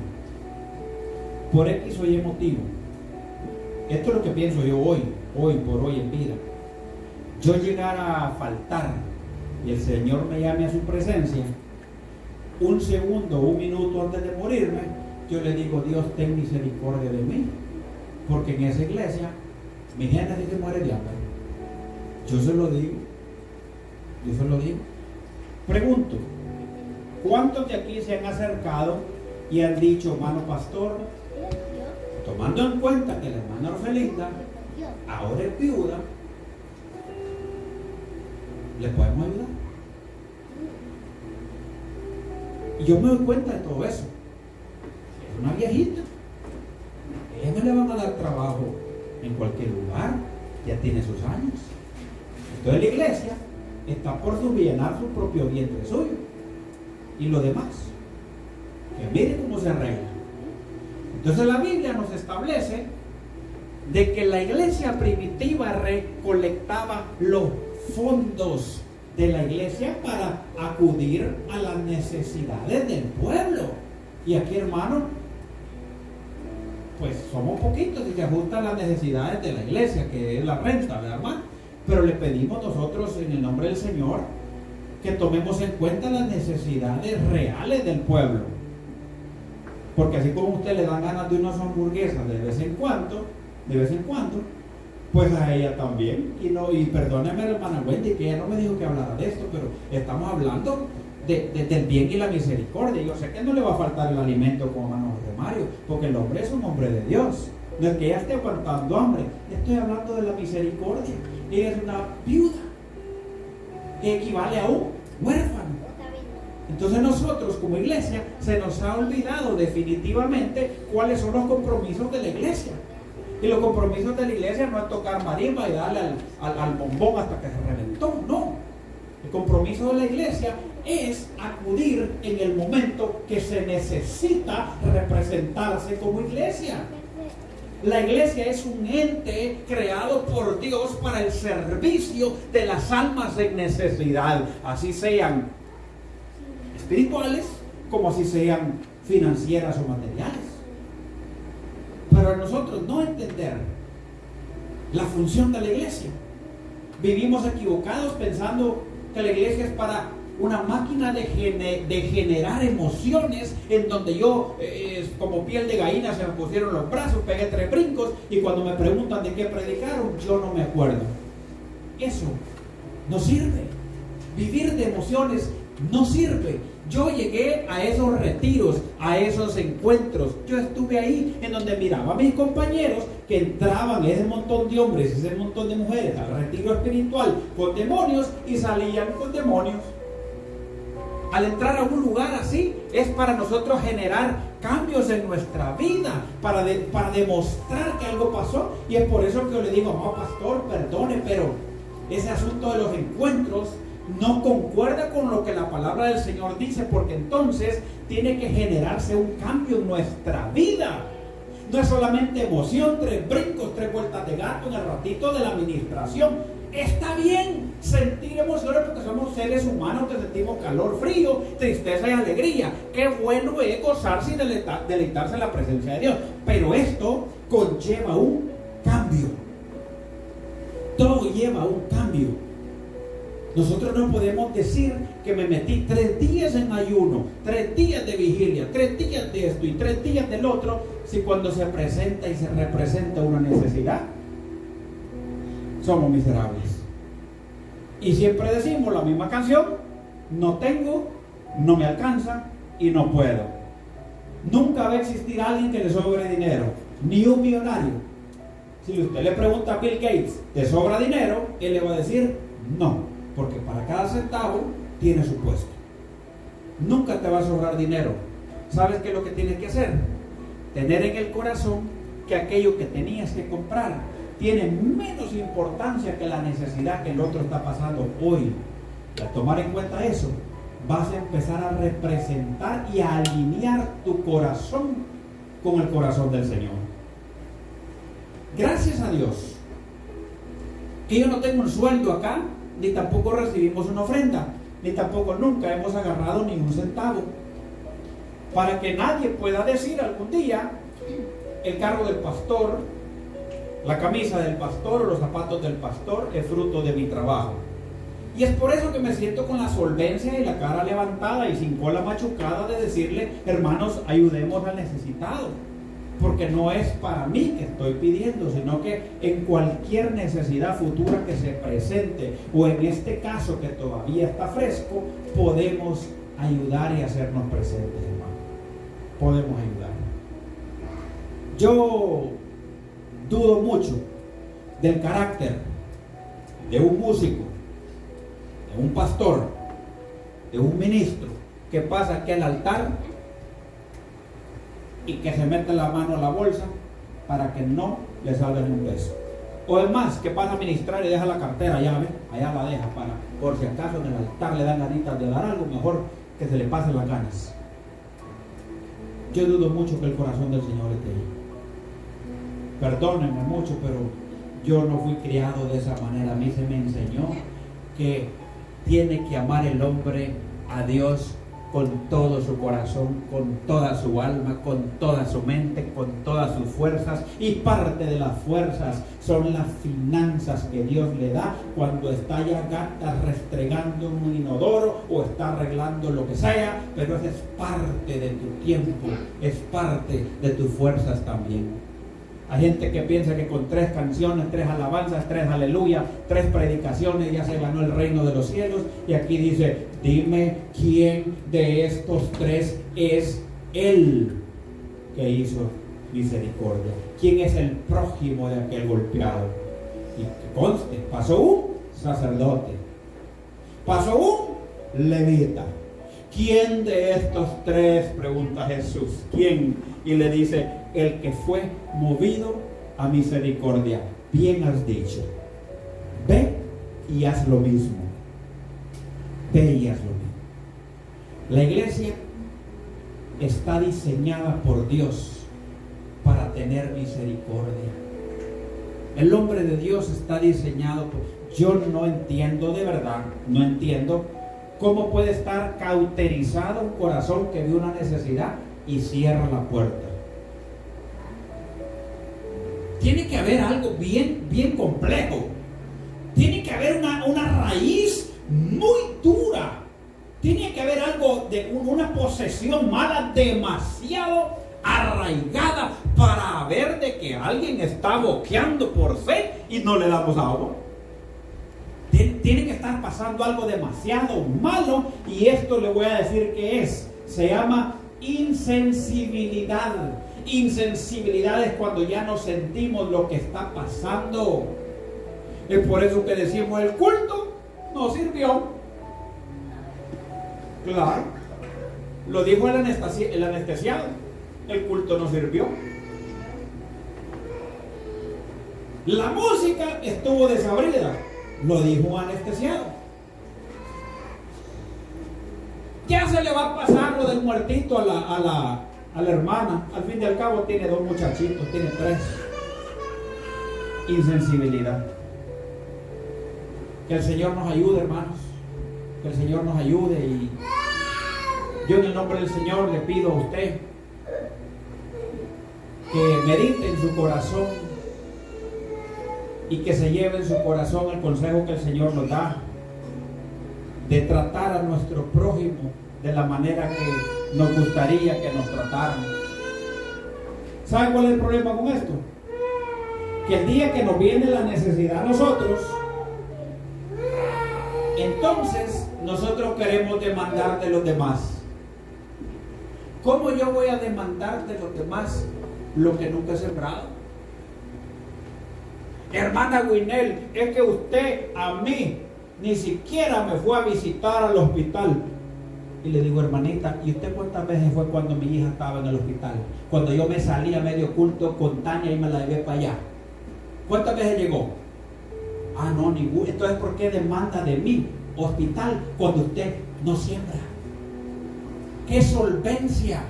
por X o Y motivo, esto es lo que pienso yo hoy por hoy en vida, yo llegara a faltar y el Señor me llame a su presencia, un segundo, un minuto antes de morirme, yo le digo: Dios, ten misericordia de mí, porque en esa iglesia mi gente sí se muere de hambre. Yo se lo digo. Pregunto: ¿cuántos de aquí se han acercado y han dicho: hermano pastor, tomando en cuenta que la hermana Orfelinda ahora es viuda, ¿le podemos ayudar? Y yo me doy cuenta de todo eso. Es una viejita. Ella no le van a dar trabajo en cualquier lugar. Ya tiene sus años. Entonces la iglesia está por llenar su propio vientre suyo. Y lo demás, que mire cómo se arregla. Entonces la Biblia nos establece de que la iglesia primitiva recolectaba los fondos de la iglesia para acudir a las necesidades del pueblo. Y aquí, hermano, pues somos poquitos y se ajustan las necesidades de la iglesia, que es la renta, ¿verdad, hermano? Pero le pedimos nosotros en el nombre del Señor que tomemos en cuenta las necesidades reales del pueblo. Porque así como a usted le dan ganas de unas hamburguesas de vez en cuando, pues a ella también. Y perdóneme, hermana Wendy, que ella no me dijo que hablara de esto, pero estamos hablando del bien y la misericordia. Yo sé que no le va a faltar el alimento como hermano José Mario, porque el hombre es un hombre de Dios. No es que ella esté aguantando hambre. Estoy hablando de la misericordia. Ella es una viuda, que equivale a un huérfano. Entonces nosotros como iglesia se nos ha olvidado definitivamente cuáles son los compromisos de la iglesia. Y los compromisos de la iglesia no es tocar marimba y darle al bombón hasta que se reventó, no. El compromiso de la iglesia es acudir en el momento que se necesita representarse como iglesia. La iglesia es un ente creado por Dios para el servicio de las almas en necesidad, así sean espirituales como así sean financieras o materiales. Pero nosotros no entender la función de la iglesia, vivimos equivocados pensando que la iglesia es para una máquina de generar emociones, en donde yo como piel de gallina se me pusieron los brazos, pegué 3 brincos y cuando me preguntan de qué predicaron, yo no me acuerdo. Eso no sirve. Vivir de emociones no sirve. Yo llegué a esos retiros, a esos encuentros. Yo estuve ahí en donde miraba a mis compañeros que entraban, ese montón de hombres, ese montón de mujeres, al retiro espiritual con demonios y salían con demonios. Al entrar a un lugar así es para nosotros generar cambios en nuestra vida, para demostrar que algo pasó. Y es por eso que yo le digo: no, pastor, perdone, pero ese asunto de los encuentros no concuerda con lo que la palabra del Señor dice, porque entonces tiene que generarse un cambio en nuestra vida. No es solamente emoción, 3 brincos, 3 vueltas de gato en el ratito de la administración. Está bien sentir emociones porque somos seres humanos que sentimos calor, frío, tristeza y alegría. Qué bueno es gozarse y deleitarse en la presencia de Dios. Pero esto conlleva un cambio. Todo lleva un cambio. Nosotros no podemos decir que me metí 3 días en ayuno, 3 días de vigilia, 3 días de esto y 3 días del otro, si cuando se presenta y se representa una necesidad, somos miserables. Y siempre decimos la misma canción: no tengo, no me alcanza y no puedo. Nunca va a existir alguien que le sobre dinero, ni un millonario. Si usted le pregunta a Bill Gates, ¿te sobra dinero?, él le va a decir no, porque para cada centavo tiene su puesto. Nunca te va a sobrar dinero. ¿Sabes qué es lo que tienes que hacer? Tener en el corazón que aquello que tenías que comprar tiene menos importancia que la necesidad que el otro está pasando hoy. Y al tomar en cuenta eso, vas a empezar a representar y a alinear tu corazón con el corazón del Señor. Gracias a Dios que yo no tengo un sueldo acá, ni tampoco recibimos una ofrenda, ni tampoco nunca hemos agarrado ni un centavo, para que nadie pueda decir algún día: el carro del pastor, la camisa del pastor o los zapatos del pastor es fruto de mi trabajo. Y es por eso que me siento con la solvencia y la cara levantada y sin cola machucada de decirle: hermanos, ayudemos al necesitado. Porque no es para mí que estoy pidiendo, sino que en cualquier necesidad futura que se presente, o en este caso que todavía está fresco, podemos ayudar y hacernos presentes, hermano. Podemos ayudar. Yo dudo mucho del carácter de un músico, de un pastor, de un ministro que pasa aquí al altar y que se mete la mano a la bolsa para que no le salga ni un peso. O es más, que pasa a ministrar y deja la cartera allá, ¿ve? Allá la deja para, por si acaso en el altar le dan ganitas de dar algo, mejor que se le pasen las ganas. Yo dudo mucho que el corazón del Señor esté ahí. Perdónenme mucho, pero yo no fui criado de esa manera. A mí se me enseñó que tiene que amar el hombre a Dios con todo su corazón, con toda su alma, con toda su mente, con todas sus fuerzas. Y parte de las fuerzas son las finanzas que Dios le da cuando está ya gata restregando un inodoro o está arreglando lo que sea, pero esa es parte de tu tiempo, es parte de tus fuerzas también. Hay gente que piensa que con 3 canciones, 3 alabanzas, 3 aleluya, 3 predicaciones ya se ganó el reino de los cielos. Y aquí dice: dime quién de estos 3 es el que hizo misericordia. ¿Quién es el prójimo de aquel golpeado? Y que conste, pasó un sacerdote, pasó un levita. ¿Quién de estos 3? Pregunta Jesús. ¿Quién? Y le dice: el que fue movido a misericordia. Bien has dicho. Ve y haz lo mismo. Ve y haz lo mismo. La iglesia está diseñada por Dios para tener misericordia. El hombre de Dios está diseñado por... Yo no entiendo, de verdad, no entiendo cómo puede estar cauterizado un corazón que ve una necesidad y cierra la puerta. Tiene que haber algo bien complejo. Tiene que haber una raíz muy dura. Tiene que haber algo de una posesión mala demasiado arraigada para ver de que alguien está boqueando por fe y no le damos agua. Tiene que estar pasando algo demasiado malo, y esto le voy a decir que se llama insensibilidad. Insensibilidad es cuando ya no sentimos lo que está pasando. Es por eso que decimos: el culto no sirvió. Claro, lo dijo el anestesiado: el culto no sirvió. La música estuvo desabrida, lo dijo un anestesiado. Ya se le va a pasar lo del muertito a la hermana. Al fin y al cabo tiene 2 muchachitos, tiene 3. Insensibilidad. Que el Señor nos ayude, hermanos. Que el Señor nos ayude. Y yo, en el nombre del Señor, le pido a usted que medite en su corazón y que se lleve en su corazón el consejo que el Señor nos da de tratar a nuestro prójimo de la manera que nos gustaría que nos trataran. ¿Saben cuál es el problema con esto? Que el día que nos viene la necesidad a nosotros, Entonces, nosotros queremos demandar de los demás. ¿Cómo yo voy a demandar de los demás lo que nunca he sembrado? Hermana Winel, es que usted a mí ni siquiera me fue a visitar al hospital. Y le digo, hermanita, ¿y usted cuántas veces fue cuando mi hija estaba en el hospital? Cuando yo me salía medio culto con Tania y me la llevé para allá. ¿Cuántas veces llegó? Ah, no, ninguna. Entonces, ¿por qué demanda de mí hospital cuando usted no siembra? ¿Qué solvencia,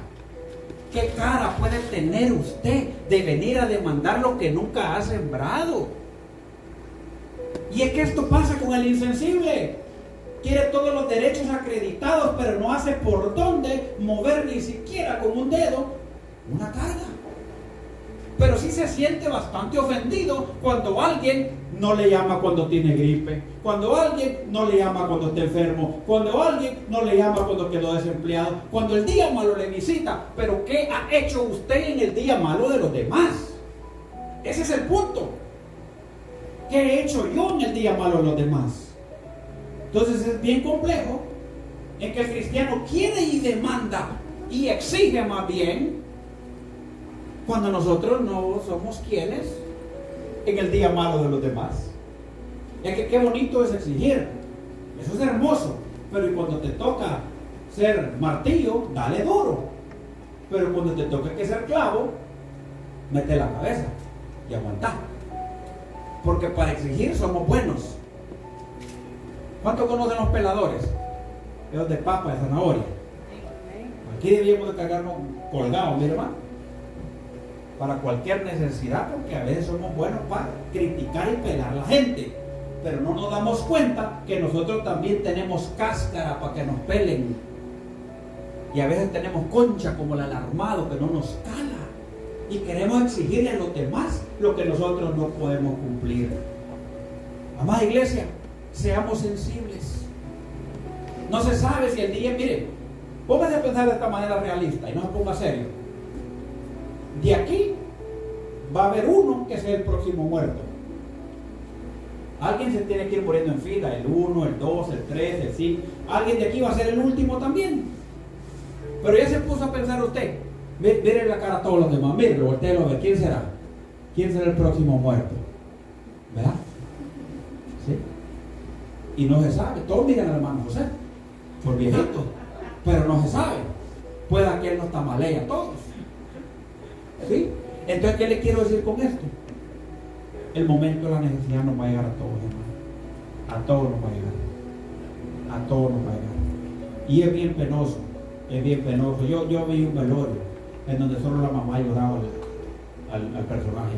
qué cara puede tener usted de venir a demandar lo que nunca ha sembrado? Y es que esto pasa con el insensible. Quiere todos los derechos acreditados, pero no hace por dónde mover ni siquiera con un dedo una carga. Pero sí se siente bastante ofendido cuando alguien no le llama cuando tiene gripe, cuando alguien no le llama cuando está enfermo, cuando alguien no le llama cuando quedó desempleado, cuando el día malo le visita. Pero ¿qué ha hecho usted en el día malo de los demás? Ese es el punto. ¿Qué he hecho yo en el día malo de los demás? Entonces es bien complejo en que el cristiano quiere y demanda y exige más bien, cuando nosotros no somos quienes en el día malo de los demás. Es que qué bonito es exigir, eso es hermoso, pero y cuando te toca ser martillo, dale duro. Pero cuando te toca que ser clavo, mete la cabeza y aguanta. Porque para exigir somos buenos. ¿Cuántos conocen los peladores? Los de papa, de zanahoria. Aquí debíamos de cargarnos colgados, mire hermano, para cualquier necesidad, porque a veces somos buenos para criticar y pelar a la gente, pero no nos damos cuenta que nosotros también tenemos cáscara para que nos pelen, y a veces tenemos concha como la del armado que no nos cala, y queremos exigirle a los demás lo que nosotros no podemos cumplir. Amada iglesia, seamos sensibles. No se sabe si el día, mire, póngase a pensar de esta manera realista y no se ponga serio. De aquí va a haber uno que sea el próximo muerto. Alguien se tiene que ir muriendo en fila, el 1, el 2, el 3, el 5. Alguien de aquí va a ser el último también. Pero ya se puso a pensar usted, mire la cara a todos los demás, mire, voltéelo a ver, ¿quién será? ¿Quién será el próximo muerto? ¿Verdad? ¿Sí? Y no se sabe. Todos miran al hermano José por viejito, pero no se sabe. Pueda que él nos tamalee a todos. ¿Sí? Entonces, ¿qué le quiero decir con esto? El momento de la necesidad nos va a llegar a todos, hermano. A todos nos va a llegar. A todos nos va a llegar. Y es bien penoso. Es bien penoso. Yo vi un velorio en donde solo la mamá lloraba al personaje.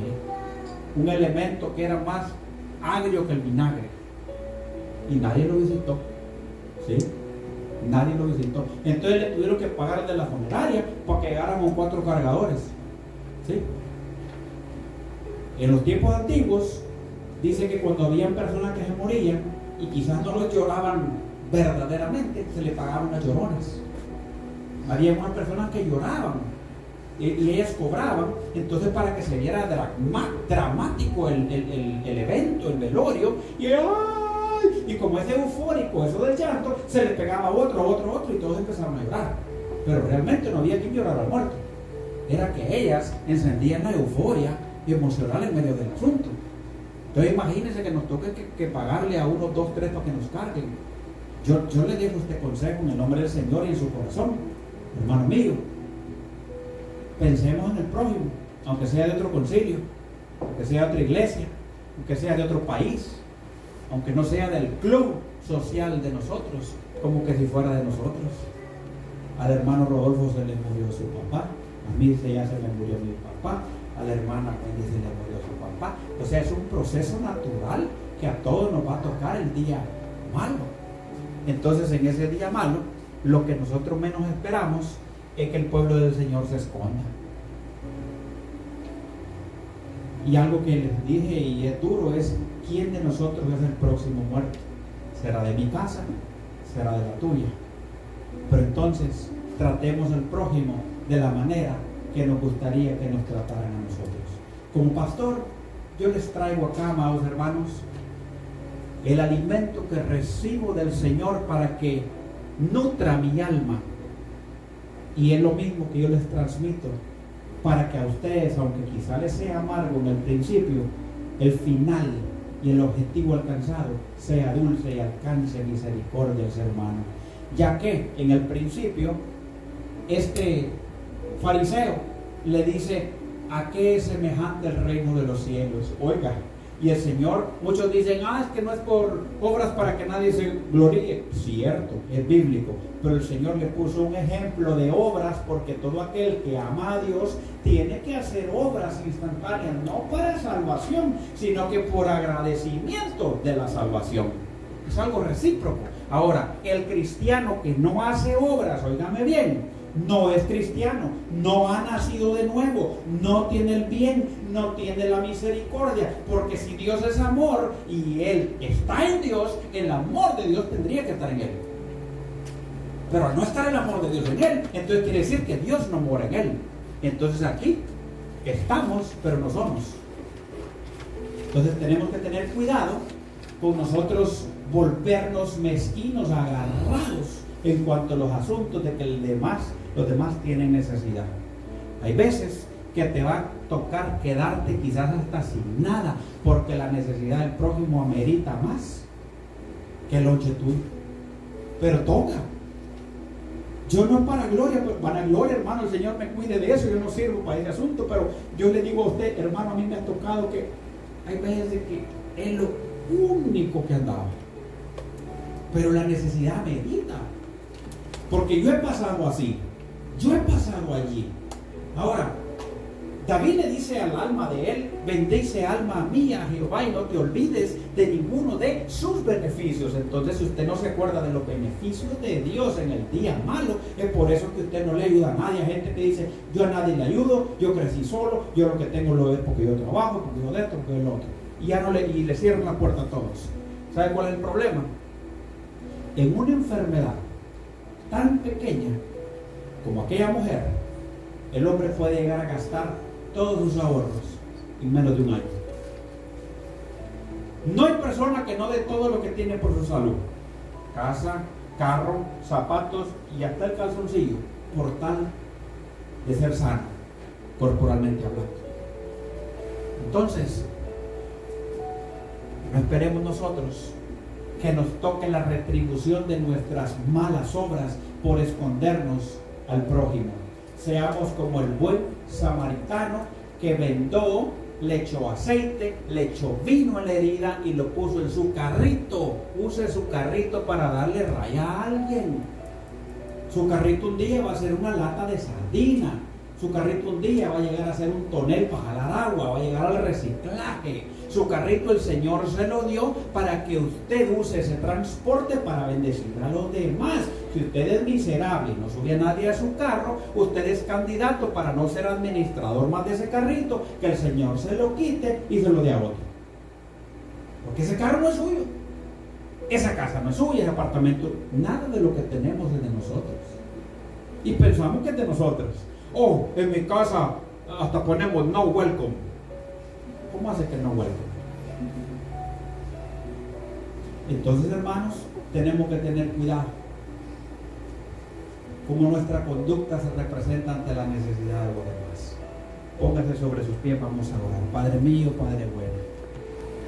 Un elemento que era más agrio que el vinagre. Y nadie lo visitó. ¿Sí? Nadie lo visitó. Entonces le tuvieron que pagar de la funeraria para que llegaran con 4 cargadores. ¿Sí? En los tiempos antiguos dice que cuando habían personas que se morían y quizás no los lloraban verdaderamente, se le pagaban las lloronas. Había unas personas que lloraban y ellas cobraban. Entonces, para que se viera dramático el evento, el velorio, y como es eufórico eso del llanto, se le pegaba a otro y todos empezaron a llorar. Pero realmente no había quien llorara al muerto. Era que ellas encendían la euforia emocional en medio del asunto. Entonces imagínense que nos toque que pagarle a 1, 2, 3 para que nos carguen. Yo le dejo este consejo en el nombre del Señor y en su corazón, hermano mío. Pensemos en el prójimo, aunque sea de otro concilio, aunque sea de otra iglesia, aunque sea de otro país, aunque no sea del club social de nosotros, como que si fuera de nosotros. Al hermano Rodolfo se le murió su papá, a mí ya se me murió mi papá, a la hermana Wendy se le murió su papá. O sea, es un proceso natural que a todos nos va a tocar el día malo. Entonces, en ese día malo, lo que nosotros menos esperamos es que el pueblo del Señor se esconda. Y algo que les dije y es duro es: ¿quién de nosotros es el próximo muerto? ¿Será de mi casa? ¿Será de la tuya? Pero entonces tratemos al prójimo de la manera que nos gustaría que nos trataran a nosotros. Como pastor, yo les traigo acá, amados hermanos, el alimento que recibo del Señor para que nutra mi alma. Y es lo mismo que yo les transmito, para que a ustedes, aunque quizá les sea amargo en el principio, el final y el objetivo alcanzado sea dulce y alcance misericordias, hermano. Ya que en el principio este fariseo le dice: ¿a qué es semejante el reino de los cielos? Oiga, y el Señor, muchos dicen: es que no es por obras para que nadie se gloríe. Cierto, es bíblico, pero el Señor le puso un ejemplo de obras, porque todo aquel que ama a Dios tiene que hacer obras instantáneas, no para salvación, sino que por agradecimiento de la salvación. Es algo recíproco. Ahora, el cristiano que no hace obras, óigame bien, no es cristiano, no ha nacido de nuevo, no tiene el bien, no tiene la misericordia, porque si Dios es amor y Él está en Dios, el amor de Dios tendría que estar en Él. Pero al no estar el amor de Dios en Él, entonces quiere decir que Dios no mora en Él. Entonces aquí estamos, pero no somos. Entonces tenemos que tener cuidado con nosotros volvernos mezquinos, agarrados en cuanto a los asuntos de que los demás tienen necesidad. Hay veces que te va a tocar quedarte quizás hasta sin nada, porque la necesidad del prójimo amerita más que el lonche tuyo. Pero toca. Yo no es para gloria, hermano, el Señor me cuide de eso, yo no sirvo para ese asunto, pero yo le digo a usted, hermano, a mí me ha tocado que hay veces que es lo único que andaba, pero la necesidad medita, porque yo he pasado así, yo he pasado allí. Ahora, David le dice al alma de él: bendice alma mía a Jehová y no te olvides de ninguno de sus beneficios. Entonces, si usted no se acuerda de los beneficios de Dios en el día malo, es por eso que usted no le ayuda a nadie. Hay gente que dice: yo a nadie le ayudo, yo crecí solo, yo lo que tengo lo es porque yo trabajo, porque yo de esto, porque yo lo otro. Y ya no le cierran la puerta a todos. ¿Sabe cuál es el problema? En una enfermedad tan pequeña como aquella mujer, el hombre puede llegar a gastar todos sus ahorros en menos de un año. No hay persona que no dé todo lo que tiene por su salud: casa, carro, zapatos y hasta el calzoncillo, por tal de ser sano, corporalmente hablando. Entonces, no esperemos nosotros que nos toque la retribución de nuestras malas obras por escondernos al prójimo. Seamos como el buen samaritano que vendó, le echó aceite, le echó vino en la herida y lo puso en su carrito. Use su carrito para darle raya a alguien. Su carrito un día va a ser una lata de sardina. Su carrito un día va a llegar a ser un tonel para jalar agua, va a llegar al reciclaje. Su carrito el Señor se lo dio para que usted use ese transporte para bendecir a los demás. Si usted es miserable y no sube a nadie a su carro, usted es candidato para no ser administrador más de ese carrito, que el Señor se lo quite y se lo dé a otro. Porque ese carro no es suyo, esa casa no es suya, ese apartamento, nada de lo que tenemos es de nosotros. Y pensamos que es de nosotros. Oh, en mi casa hasta ponemos no welcome. ¿Cómo hace que no welcome? Entonces, hermanos, tenemos que tener cuidado cómo nuestra conducta se representa ante la necesidad de los demás. Póngase sobre sus pies, vamos a orar. Padre mío, Padre bueno,